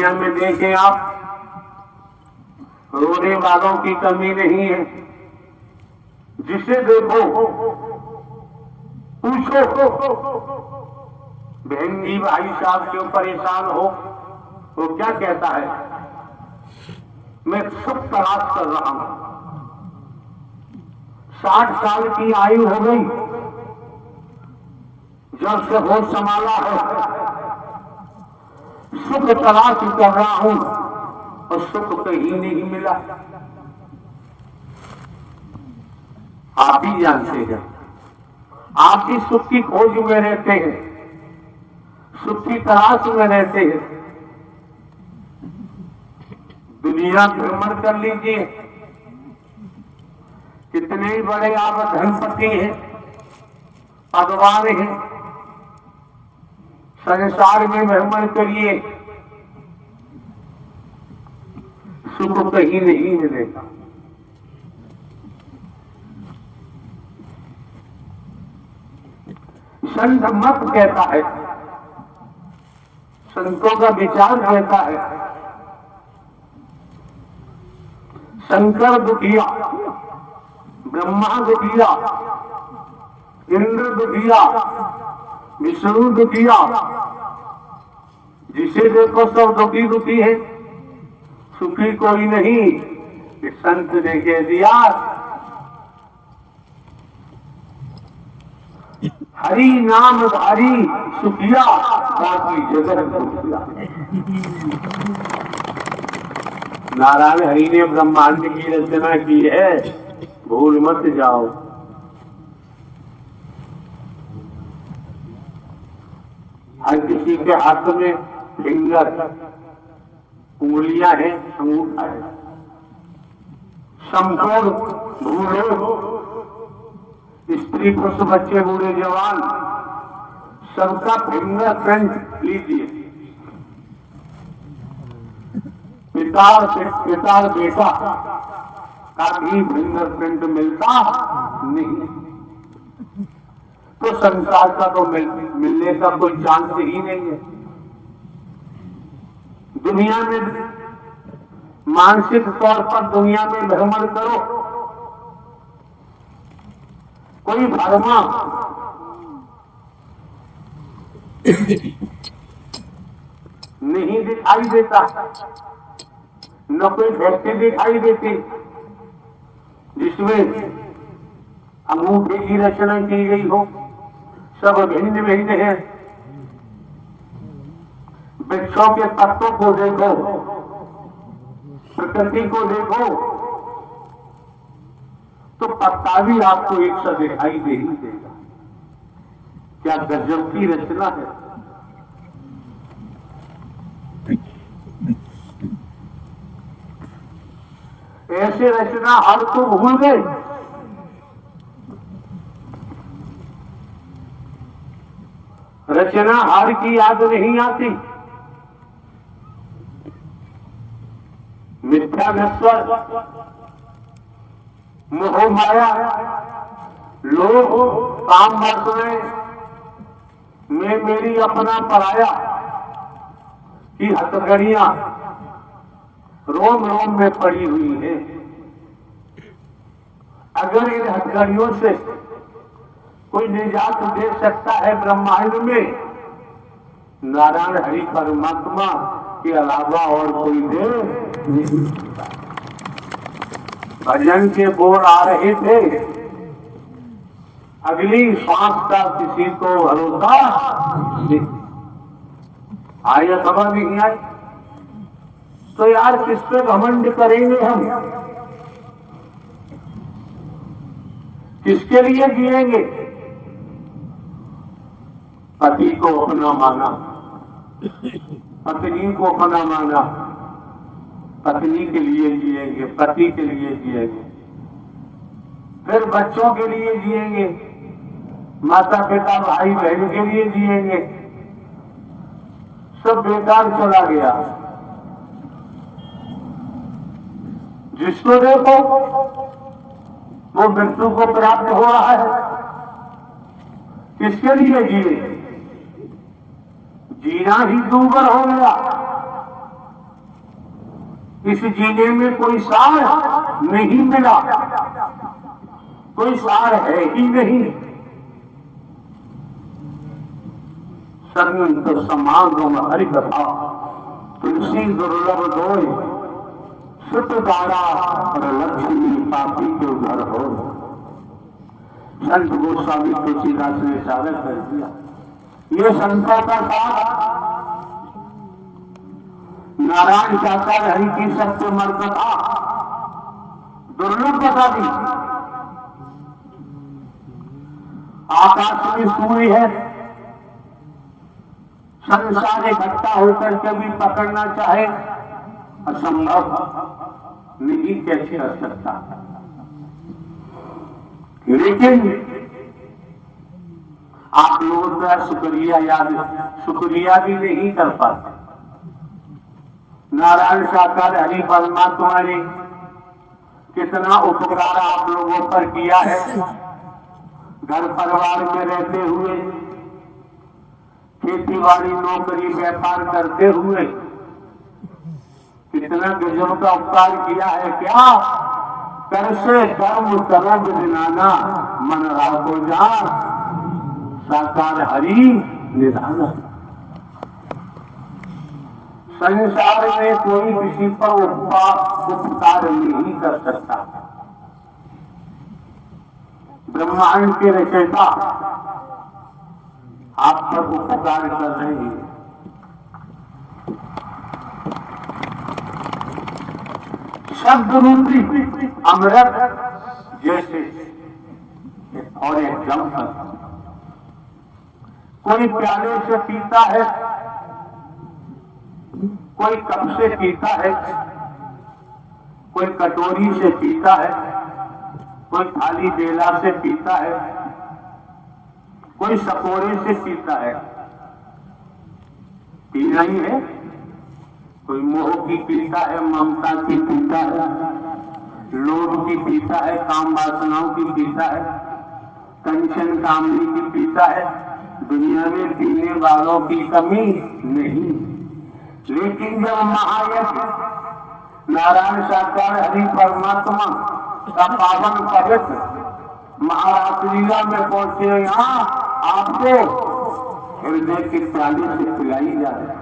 दुनिया में देखें आप, रोने वालों की कमी नहीं है। जिसे देखो पूछो बहन जी भाई साहब क्यों परेशान हो, वो क्या कहता है, मैं सुख तलाश कर रहा हूं। 60 साल की आयु हो गई, जब से होश संभाला है सुख तलाश कर रहा हूं और सुख कहीं नहीं मिला। आप ही जानते हैं, आप भी सुख की खोज में रहते हैं, सुख की तलाश में रहते हैं। दुनिया भ्रमण कर लीजिए, कितने ही बड़े आप धनपति हैं, पदवान हैं, संसार में भ्रमण करिए, सुख कहीं नहीं मिलेगा। संत मत कहता है, संतों का विचार कहता है, शंकर दुखिया, ब्रह्मा दुखिया, इंद्र दुखिया, विष्णु दुखिया, जिसे देखो सब दुखी दुखी है, सुखी कोई नहीं। संत ने कह दिया हरि नाम धारी सुखिया, बाकी जगत दुखिया। नारायण हरि ने ब्रह्मांड की रचना की है, भूल मत जाओ। हर किसी के हाथ में फिंगर, उंगलियां हैं, अंगूठा है। संपूर्ण बूढ़े, स्त्री पुरुष, बच्चे बूढ़े जवान, सबका फिंगर प्रिंट लीजिए। पिता बेटा का भी फिंगर प्रिंट मिलता नहीं, तो संसार का तो मिलने का कोई चांस ही नहीं है। दुनिया में मानसिक तौर पर दुनिया में भ्रमण करो, कोई भरमा नहीं दिखाई देता, न कोई व्यक्ति दिखाई देती जिसमें अंगूठे की रचना की गई हो। सब भिन्न भिन्न है। वृक्षों के पत्तों को देखो, प्रकृति को देखो, तो पत्ता भी आपको एक सा दिखाई दे ही देगा। क्या गजब की रचना है। ऐसे रचना हर तो भूल गए। रचना हर की याद नहीं आती। मिथ्या विश्वास, मोह माया, लोभ, काम वासना में मेरी अपना पराया की हथकड़ियां रोम रोम में पड़ी हुई है। अगर इन हथकड़ियों से कोई निजात दे सकता है ब्रह्मांड में, नारायण हरि परमात्मा के अलावा और कोई दे नहीं सकता। भजन के बोल आ रहे थे, अगली सांस का किसी को भरोसा नहीं। आया खबर नहीं आई तो यार किस पे घमंड करेंगे हम, किसके लिए जिएंगे। पति को अपना माना, पत्नी को अपना माना, पत्नी के लिए जिएंगे, पति के लिए जिएंगे, फिर बच्चों के लिए जिएंगे, माता पिता भाई बहन के लिए जिएंगे। सब बेकार चला गया। जिसको देखो वो मृत्यु को प्राप्त हो रहा है। किसके लिए जिए? जीना ही दूभर हो गया। इस जीने में कोई सार नहीं मिला, कोई सार है ही नहीं। संत समागम हरि कथा, तुलसी दुर्लभ दोय, सुत दारा और लक्ष्मी पापी के घर हो। संत गोस्वामी तुलसीदास ने सागर कर दिया। ये संतों का साथ नारायण चाचा हरि की सत्य मर्कथा दुर्लभ कथा दी। आकाश में सूर्य है, संसार इकट्ठा होकर के भी पकड़ना चाहे असंभव, नहीं कैसे कर सकता। लेकिन आप लोगों का शुक्रिया भी नहीं कर पाते। नारायण साकार हरि परमात्मा ने कितना उपकार आप लोगों पर किया है। घर परिवार में रहते हुए, खेती बाड़ी नौकरी व्यापार करते हुए कितना गजब का उपकार किया है। क्या कर से कर्म करो बिनाना, मन राखो जा साकार हरि निधाना। संसार में कोई किसी पर उपकार नहीं कर सकता। ब्रह्मांड के रचयिता आप पर उपकार कर रहे हैं। शब्द रूपी अमृत जैसे और एक जम कोई प्याले से पीता है, कोई कप से पीता है, कोई कटोरी से पीता है, कोई थाली बेला से पीता है, कोई सकोरे से पीता है। पीना ही है। कोई मोह की पीता है, ममता की पीता है, लोभ की पीता है, काम वासनाओं की पीता है, कंचन कामनी की पीता है। दुनिया में पीने वालों की कमी नहीं। लेकिन जब महायज्ञ नारायण साकार हरि परमात्मा का पावन पवित्र महारात्रिला में पहुंचे, यहाँ आपको हृदय की प्याली से पिलाई जा रही है,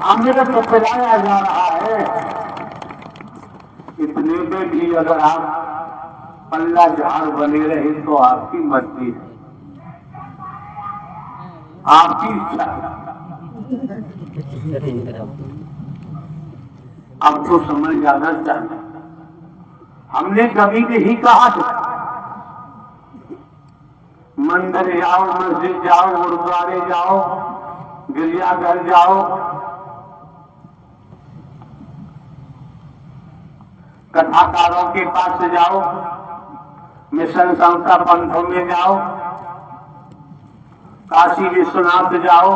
अमृत को पिलाया जा रहा है। इतने में भी अगर आप पल्ला झाड़ बने रहे तो आपकी मर्जी है, आपकी इच्छा। अब तो समझ जाना चाहिए। हमने कभी नहीं कहा था मंदिर जाओ, मस्जिद जाओ, गुरुद्वारे जाओ, गिरजाघर जाओ, कथाकारों के पास जाओ, मिशन संस्था पंथों में जाओ, काशी विश्वनाथ जाओ,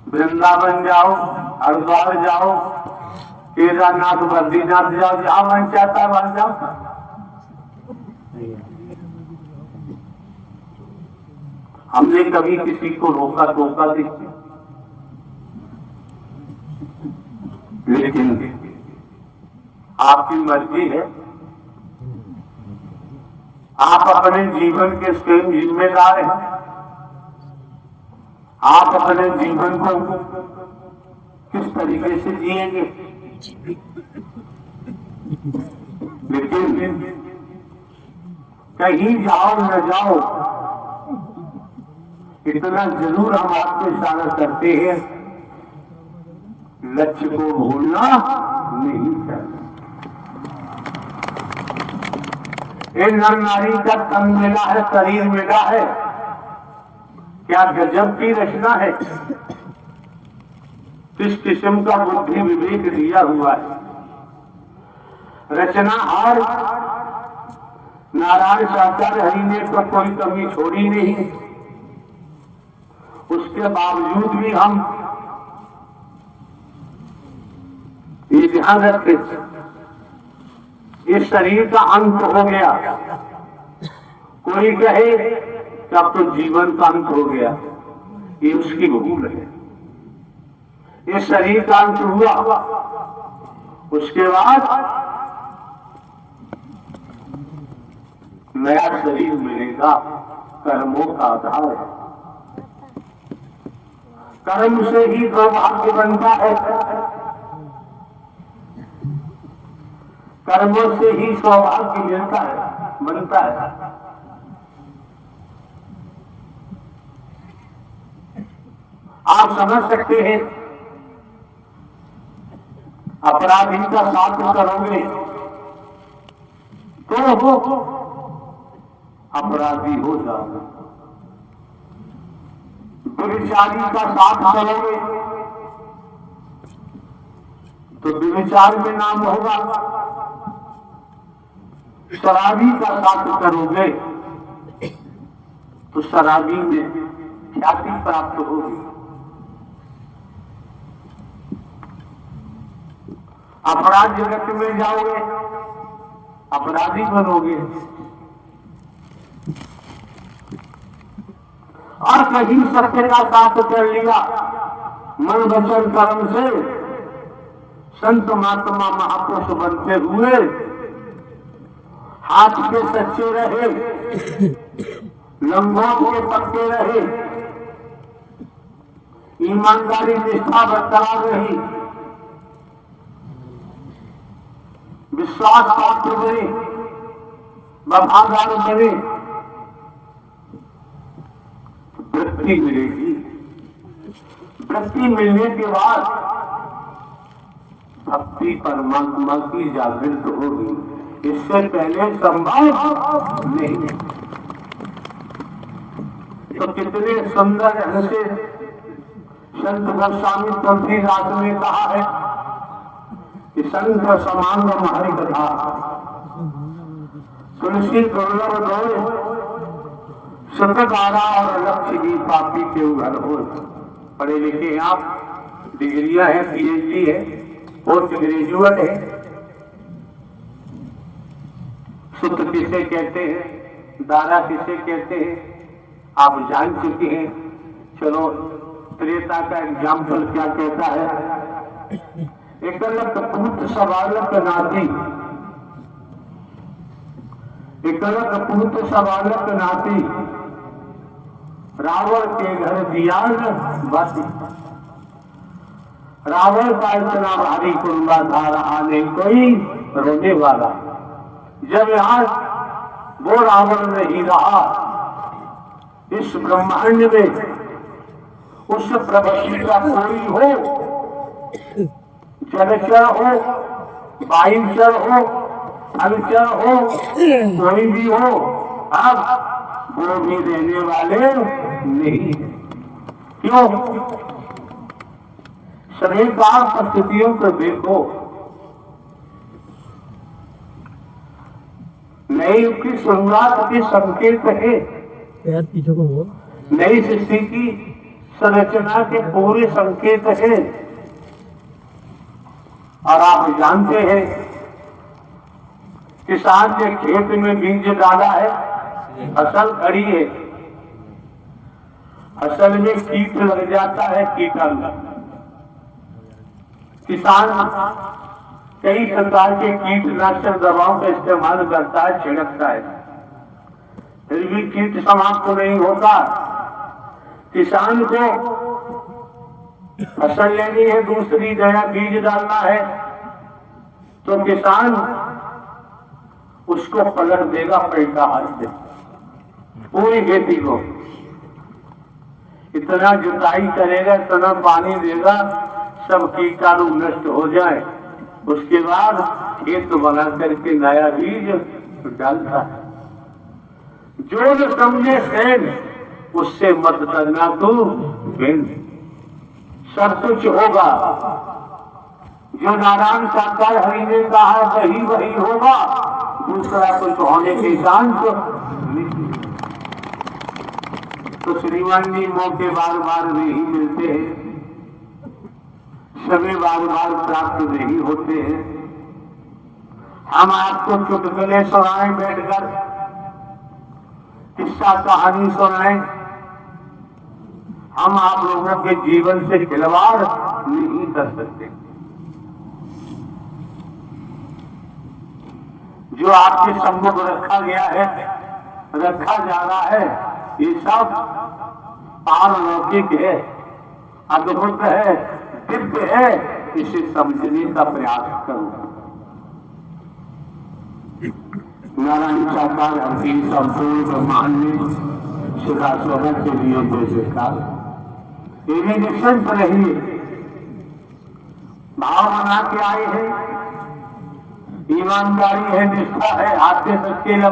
वृंदावन जाओ, हरिद्वार जाओ, केदारनाथ बद्रीनाथ जाओ, जहां मन चाहता वहां जाओ। हमने कभी किसी को रोका टोका नहीं, लेकिन आपकी मर्जी है। आप अपने जीवन के स्वयं जिम्मेदार हैं। आप अपने जीवन को किस तरीके से जिएंगे। लेकिन कहीं जाओ न जाओ, इतना जरूर हम आपको इशारा करते हैं, लक्ष्य को भूलना नहीं चाहिए। एक नर नारी का तन मिला है, शरीर मिला है, क्या गजब की रचना है। किस किस्म का बुद्धि विवेक दिया हुआ है। रचनाहार नारायण साकार हरि ने तो कोई कमी छोड़ी नहीं। उसके बावजूद भी हम ये ध्यान रखते, इस शरीर का अंत हो गया। कोई कहे कि अब तो जीवन का अंत हो गया, ये उसकी भूल है। इस शरीर का अंत हुआ, उसके बाद नया शरीर मिलेगा, कर्मों का आधार है। कर्म से ही सौभाग्य बनता है, कर्मों से ही सौभाग्य मिलता है, बनता है। आप समझ सकते हैं, अपराधी का साथ करोगे तो अपराधी हो जाओगे, व्यभिचारी का साथ करोगे तो व्यभिचार में नाम होगा, शराबी का साथ करोगे तो शराबी में ख्याति प्राप्त होगी। अपराध जगत में जाओगे, अपराधी बनोगे। और कहीं सत्य का साथ कर लिया, मन वचन कर्म से संत महात्मा महापुरुष बनते हुए हाथ के सच्चे रहे, लंगों के पक्के रहे, ईमानदारी निष्ठा बरकरार रही, विश्वास पात्र बने, वफादार बने, वृत्ति मिलेगी। वृत्ति मिलने के बाद भक्ति परमात्मा की जागृत होगी, इससे पहले संभव नहीं। तो कितने सुंदर ढंग से संत गोस्वामी तुलसीदास ने कहा है कि संत समान हमारी कथा, तुलसी दुर्लभ दो सतधारा और लक्ष्य की पापी के उघर हो। पढ़े लिखे आप, डिग्रियां हैं, पीएचडी है, पोस्ट ग्रेजुएट है। सुत किसे कहते हैं, दारा किसे कहते हैं, आप जान चुके हैं। चलो त्रेता का एग्जाम्पल क्या कहता है, एकलक पुत्र सवालक नाती, एकलक पुत्र सवालक नाती, रावण के घर दिया बाती। रावण का इतना भारी कुंबा था, रहा नहीं कोई रोने वाला। जब यहाँ वो रावण नहीं रहा, इस ब्रह्मांड में उस प्रवृत्ति का कोई हो, जलचर हो, वायुचर हो, थलचर हो, कोई भी हो, अब वो भी रहने वाले नहीं। क्यों? सभी काल परिस्थितियों को देखो, नई युग की शुरुआत के संकेत है, नई सृष्टि की संरचना के पूरे संकेत है। और आप जानते हैं, किसान ने खेत में बीज डाला है, फसल खड़ी है, फसल में कीट लग जाता है, कीटाणु। किसान कई प्रकार के कीटनाशक दवाओं का इस्तेमाल करता है, छिड़कता है, फिर भी कीट समाप्त नहीं होता। किसान को फसल लेनी है, दूसरी नया बीज डालना है, तो किसान उसको पलट देगा पलटा हाथ से, पूरी खेती को इतना जुताई करेगा, इतना पानी देगा, सब कीटाणु नष्ट हो जाए। उसके बाद खेत बना करके नया बीज डालता है। जो न समझे सैन, उससे मत करना तू बेन, सब कुछ होगा। जो नारायण साकार हरि ने कहा वही वही होगा, दूसरा कुछ होने के चांस नहीं। तो श्रीमान जी मौके बार बार नहीं मिलते हैं, समय बार बार प्राप्त नहीं होते हैं। हम आपको चुटकुले सुनाएं, बैठकर किस्सा कहानी सुनाएं, हम आप लोगों के जीवन से खिलवाड़ नहीं कर सकते। जो आपके सम्मुख रखा गया है, रखा जा रहा है, ये सब पारलौकिक है, अद्भुत है, दिव्य है। इसे समझने का प्रयास करो। नारायण साकार हंसी संपूर्ण ब्रह्मांड में सदा स्वर्ग के लिए जैसे काल ये निश्चिंत रहिए, भाव बना के आए हैं, ईमानदारी है, निष्ठा है, आते सच्चे